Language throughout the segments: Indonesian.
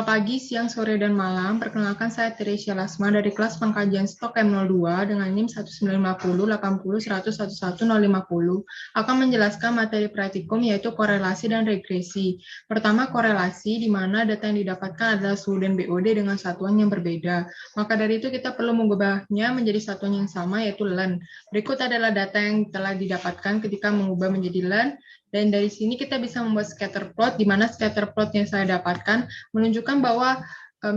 Pagi, siang, sore, dan malam. Perkenalkan saya Teresia Lasma dari kelas pengkajian stok M02 dengan NIM 1950 80 100 11050 akan menjelaskan materi praktikum yaitu korelasi dan regresi. Pertama, korelasi di mana data yang didapatkan adalah suhu dan BOD dengan satuan yang berbeda. Maka dari itu kita perlu mengubahnya menjadi satuan yang sama yaitu LEN. Berikut adalah data yang telah didapatkan ketika mengubah menjadi LEN. Dan dari sini kita bisa membuat scatter plot, di mana scatter plot yang saya dapatkan menunjukkan bahwa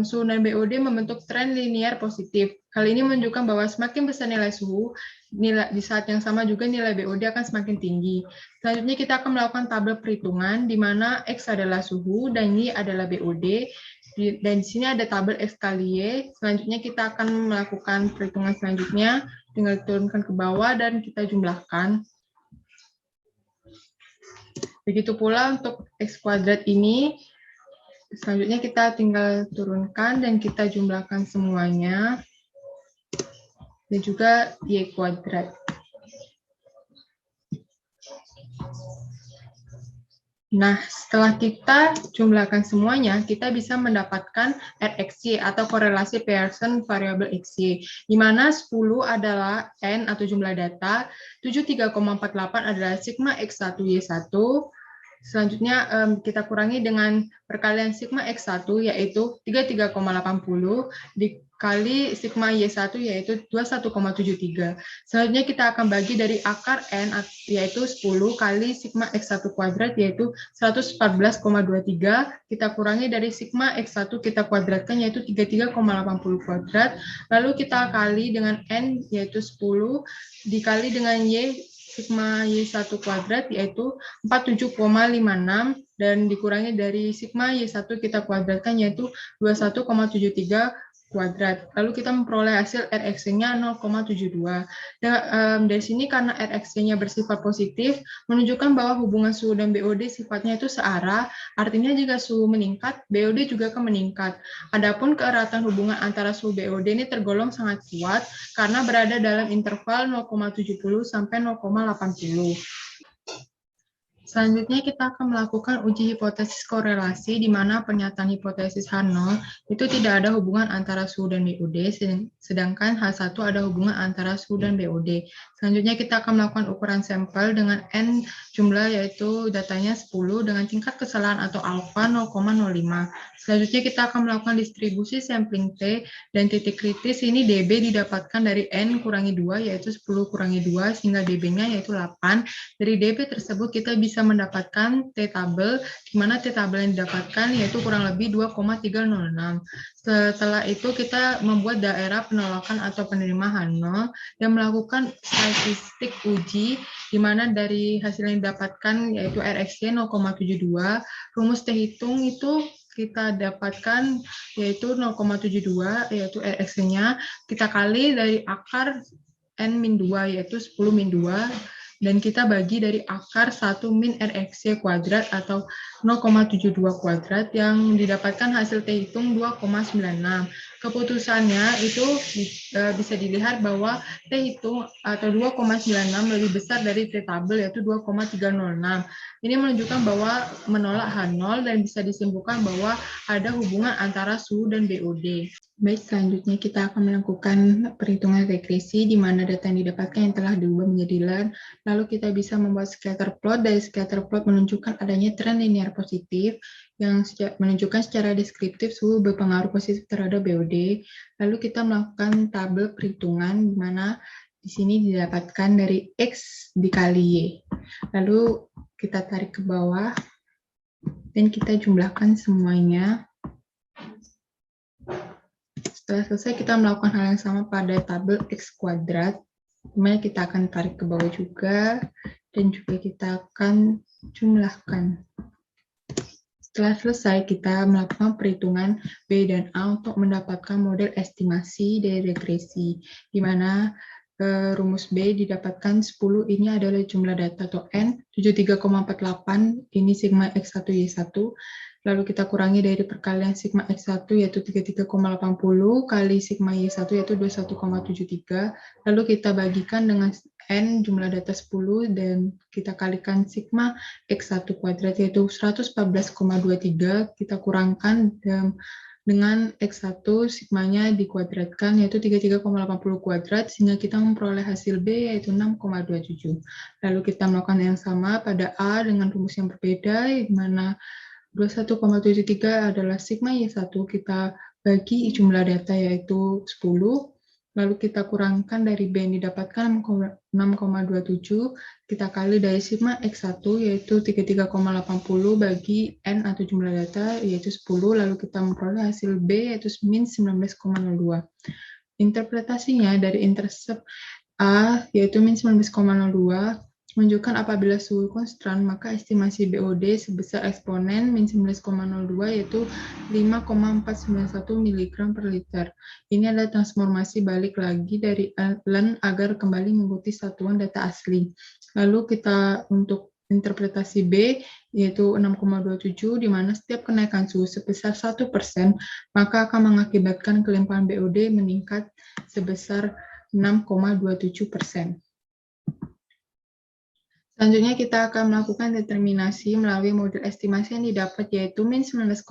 suhu dan BOD membentuk tren linear positif. Hal ini menunjukkan bahwa semakin besar nilai suhu, di saat yang sama juga nilai BOD akan semakin tinggi. Selanjutnya kita akan melakukan tabel perhitungan, di mana X adalah suhu dan Y adalah BOD. Dan di sini ada tabel X kali Y. Selanjutnya kita akan melakukan perhitungan selanjutnya, tinggal turunkan ke bawah dan kita jumlahkan. Begitu pula untuk X kuadrat ini, selanjutnya kita tinggal turunkan dan kita jumlahkan semuanya. Dan juga Y kuadrat. Nah, setelah kita jumlahkan semuanya, kita bisa mendapatkan RxY atau korelasi Pearson variabel XY, di mana 10 adalah N atau jumlah data, 73,48 adalah sigma X1 Y1, selanjutnya kita kurangi dengan perkalian sigma X1 yaitu 33,80 dikali sigma Y1 yaitu 21,73. Selanjutnya kita akan bagi dari akar N yaitu 10 kali sigma X1 kuadrat yaitu 114,23. Kita kurangi dari sigma X1 kita kuadratkan yaitu 33,80 kuadrat. Lalu kita kali dengan N yaitu 10 dikali dengan Y sigma Y1 kuadrat yaitu 47,56 dan dikurangi dari sigma Y1 kita kuadratkan yaitu 21,73 kuadrat. Lalu kita memperoleh hasil Rx-nya 0,72. Dari sini karena Rx-nya bersifat positif, menunjukkan bahwa hubungan suhu dan BOD sifatnya itu searah, artinya jika suhu meningkat, BOD juga akan meningkat. Adapun keeratan hubungan antara suhu BOD ini tergolong sangat kuat karena berada dalam interval 0,70 sampai 0,80. Selanjutnya kita akan melakukan uji hipotesis korelasi di mana pernyataan hipotesis H0 itu tidak ada hubungan antara suhu dan BOD, sedangkan H1 ada hubungan antara suhu dan BOD. Selanjutnya kita akan melakukan ukuran sampel dengan N jumlah yaitu datanya 10 dengan tingkat kesalahan atau alfa 0,05. Selanjutnya kita akan melakukan distribusi sampling T dan titik kritis ini DB didapatkan dari N kurangi 2 yaitu 10 kurangi 2 sehingga DB-nya yaitu 8. Dari DB tersebut kita bisa mendapatkan T-tabel, di mana T-tabel yang didapatkan yaitu kurang lebih 2,306. Setelah itu kita membuat daerah penolakan atau penerima H0 dan melakukan statistik uji, di mana dari hasil yang didapatkan yaitu Rxy 0,72, rumus T hitung itu kita dapatkan yaitu 0,72, yaitu Rx-nya kita kali dari akar N-2 yaitu 10 min 2 dan kita bagi dari akar 1 min Rxy kuadrat atau 0,72 kuadrat yang didapatkan hasil T hitung 2,96. Keputusannya itu bisa dilihat bahwa T hitung atau 2,96 lebih besar dari T tabel yaitu 2,306. Ini menunjukkan bahwa menolak H0 dan bisa disimpulkan bahwa ada hubungan antara suhu dan BOD. Baik, selanjutnya kita akan melakukan perhitungan regresi di mana data yang didapatkan yang telah diubah menjadi LEN. Lalu kita bisa membuat scatter plot. Dari scatter plot menunjukkan adanya tren linear positif yang menunjukkan secara deskriptif suhu berpengaruh positif terhadap BOD. Lalu kita melakukan tabel perhitungan di mana di sini didapatkan dari X dikali Y. Lalu kita tarik ke bawah dan kita jumlahkan semuanya. Setelah selesai, kita melakukan hal yang sama pada tabel X kuadrat, di mana kita akan tarik ke bawah juga, dan juga kita akan jumlahkan. Setelah selesai, kita melakukan perhitungan B dan A untuk mendapatkan model estimasi dari regresi, di mana rumus B didapatkan 10 ini adalah jumlah data atau N, 73,48 ini sigma X1 Y1, lalu kita kurangi dari perkalian sigma X1 yaitu 33,80 kali sigma Y1 yaitu 21,73, lalu kita bagikan dengan N jumlah data 10 dan kita kalikan sigma X1 kuadrat yaitu 114,23 kita kurangkan dengan X1 sigmanya dikuadratkan yaitu 33,80 kuadrat sehingga kita memperoleh hasil B yaitu 6,27. Lalu kita melakukan yang sama pada A dengan rumus yang berbeda di mana 21,73 adalah sigma Y1 kita bagi jumlah data yaitu 10. Lalu kita kurangkan dari B yang didapatkan 6,27, kita kali dari sigma X1 yaitu 33,80 bagi N atau jumlah data yaitu 10, lalu kita memperoleh hasil B yaitu min 19,02. Interpretasinya dari intercept A yaitu min 19,02 menunjukkan apabila suhu konstan, maka estimasi BOD sebesar eksponen min 19,02 yaitu 5,491 mg per liter. Ini adalah transformasi balik lagi dari ln agar kembali mengikuti satuan data asli. Lalu kita untuk interpretasi B yaitu 6,27 di mana setiap kenaikan suhu sebesar 1%, maka akan mengakibatkan kelimpahan BOD meningkat sebesar 6,27%. Selanjutnya kita akan melakukan determinasi melalui model estimasi yang didapat yaitu min 19,02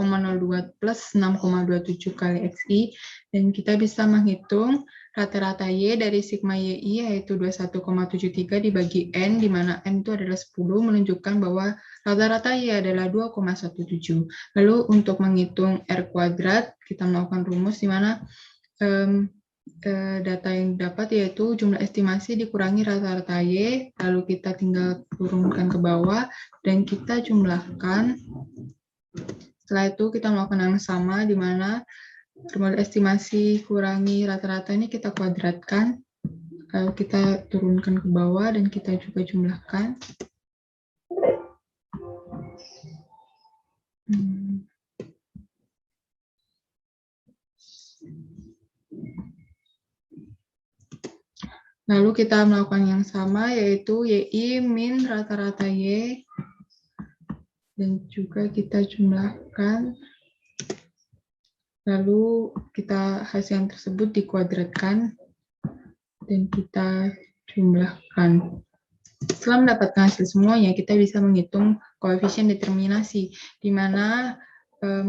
plus 6,27 kali XI dan kita bisa menghitung rata-rata Y dari sigma YI yaitu 21,73 dibagi N di mana N itu adalah 10 menunjukkan bahwa rata-rata Y adalah 2,17. Lalu untuk menghitung R kuadrat kita melakukan rumus di mana data yang didapat yaitu jumlah estimasi dikurangi rata-rata Y, lalu kita tinggal turunkan ke bawah, dan kita jumlahkan. Setelah itu kita melakukan yang sama, di mana model estimasi kurangi rata-rata ini kita kuadratkan, lalu kita turunkan ke bawah, dan kita juga jumlahkan. Lalu kita melakukan yang sama, yaitu YI min rata-rata Y, dan juga kita jumlahkan. Lalu kita hasil yang tersebut dikuadratkan, dan kita jumlahkan. Setelah mendapatkan hasil semuanya, kita bisa menghitung koefisien determinasi, di mana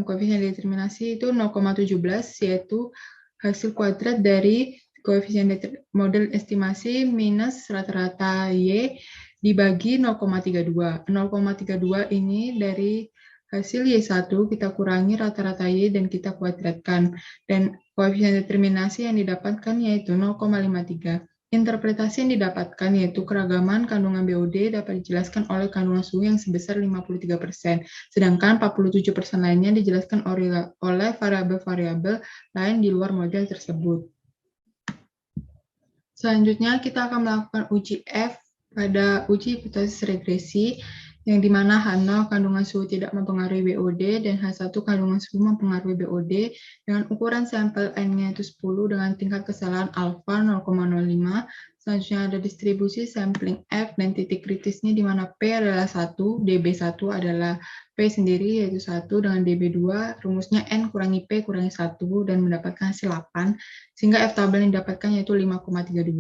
koefisien determinasi itu 0,17, yaitu hasil kuadrat dari koefisien model estimasi minus rata-rata Y dibagi 0,32. 0,32 ini dari hasil Y1 kita kurangi rata-rata Y dan kita kuadratkan. Dan koefisien determinasi yang didapatkan yaitu 0,53. Interpretasi yang didapatkan yaitu keragaman kandungan BOD dapat dijelaskan oleh kandungan suhu yang sebesar 53%, sedangkan 47% lainnya dijelaskan oleh variabel-variabel lain di luar model tersebut. Selanjutnya kita akan melakukan uji F pada uji hipotesis regresi, yang dimana H0 kandungan suhu tidak mempengaruhi BOD dan H1 kandungan suhu mempengaruhi BOD dengan ukuran sampel N-nya itu 10 dengan tingkat kesalahan alfa 0,05. Selanjutnya ada distribusi sampling F dan titik kritisnya di mana P adalah 1, DB1 adalah P sendiri yaitu 1 dengan DB2, rumusnya N kurangi P kurangi 1 dan mendapatkan hasil 8, sehingga F tabel yang didapatkan yaitu 5,32.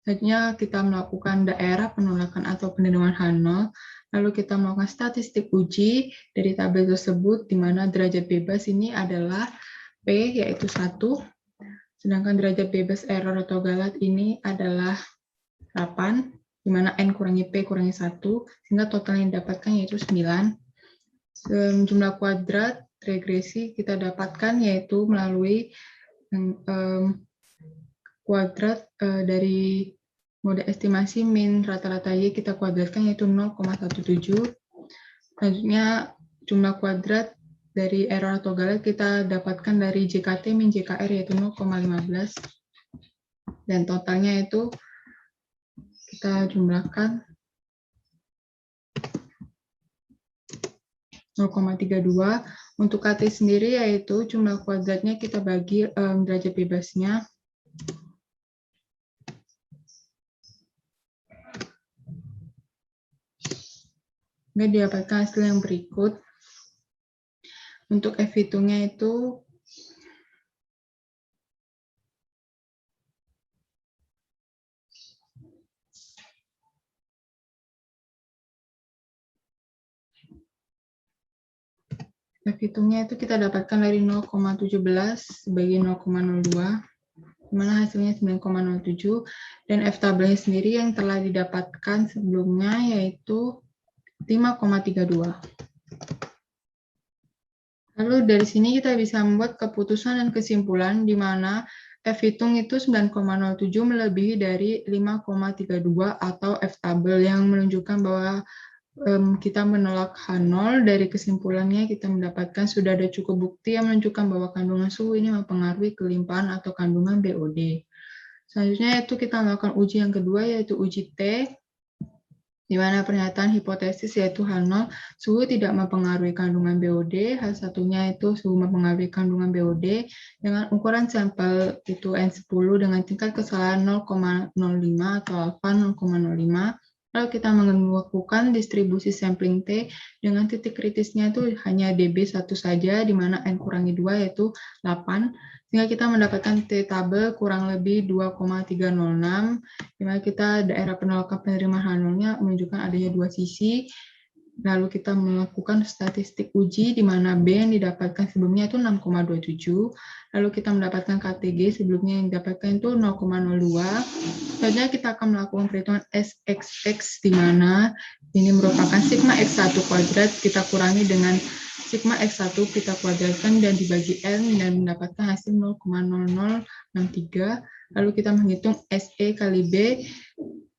Selanjutnya kita melakukan daerah penolakan atau penentuan H0, lalu kita melakukan statistik uji dari tabel tersebut, di mana derajat bebas ini adalah P, yaitu 1, sedangkan derajat bebas error atau galat ini adalah 8, di mana N kurangi P kurangi 1, sehingga total yang didapatkan yaitu 9. Jumlah kuadrat regresi kita dapatkan yaitu melalui kuadrat dari model estimasi min rata-rata Y kita kuadratkan yaitu 0,17. Selanjutnya jumlah kuadrat dari error atau galat kita dapatkan dari JKT min JKR yaitu 0,15. Dan totalnya itu kita jumlahkan 0,32. Untuk KT sendiri yaitu jumlah kuadratnya kita bagi derajat bebasnya. Ini didapatkan hasil yang berikut. Untuk F hitungnya itu F hitungnya itu kita dapatkan dari 0,17 bagi 0,02, di mana hasilnya 9,07, dan F tabelnya sendiri yang telah didapatkan sebelumnya yaitu 5,32. Lalu dari sini kita bisa membuat keputusan dan kesimpulan di mana F hitung itu 9,07 melebihi dari 5,32 atau F tabel yang menunjukkan bahwa kita menolak H0. Dari kesimpulannya kita mendapatkan sudah ada cukup bukti yang menunjukkan bahwa kandungan suhu ini mempengaruhi kelimpahan atau kandungan BOD. Selanjutnya itu kita melakukan uji yang kedua yaitu uji T, di mana pernyataan hipotesis yaitu H0, suhu tidak mempengaruhi kandungan BOD, H1-nya itu suhu mempengaruhi kandungan BOD dengan ukuran sampel itu N10 dengan tingkat kesalahan 0,05 atau alfa 0,05. Lalu kita melakukan distribusi sampling T dengan titik kritisnya itu hanya dB1 saja, di mana N kurangi 2 yaitu 8, sehingga kita mendapatkan T tabel kurang lebih 2,306, di mana kita daerah penolakan penerimaan H0-nya menunjukkan adanya dua sisi. Lalu kita melakukan statistik uji di mana B yang didapatkan sebelumnya itu 6,27. Lalu kita mendapatkan KTG sebelumnya yang didapatkan itu 0,02. Selanjutnya kita akan melakukan perhitungan SXX di mana ini merupakan sigma X1 kuadrat kita kurangi dengan sigma X1 kita kuadratkan dan dibagi N dan mendapatkan hasil 0,0063. Lalu kita menghitung SE kali B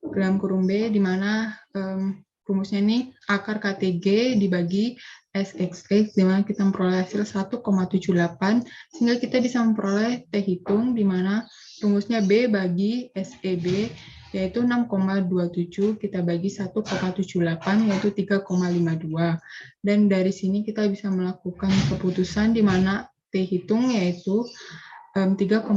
dalam kurung B di mana rumusnya ini akar KTG dibagi SXX, di mana kita memperoleh hasil 1,78, sehingga kita bisa memperoleh T hitung, di mana rumusnya B bagi SEB, yaitu 6,27, kita bagi 1,78, yaitu 3,52. Dan dari sini kita bisa melakukan keputusan, di mana T hitung yaitu 3,52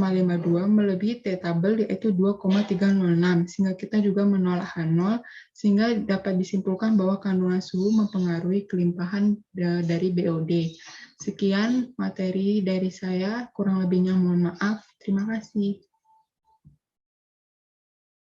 melebihi T tabel yaitu 2,306, sehingga kita juga menolak H0, sehingga dapat disimpulkan bahwa kandungan suhu mempengaruhi kelimpahan dari BOD. Sekian materi dari saya, kurang lebihnya mohon maaf. Terima kasih.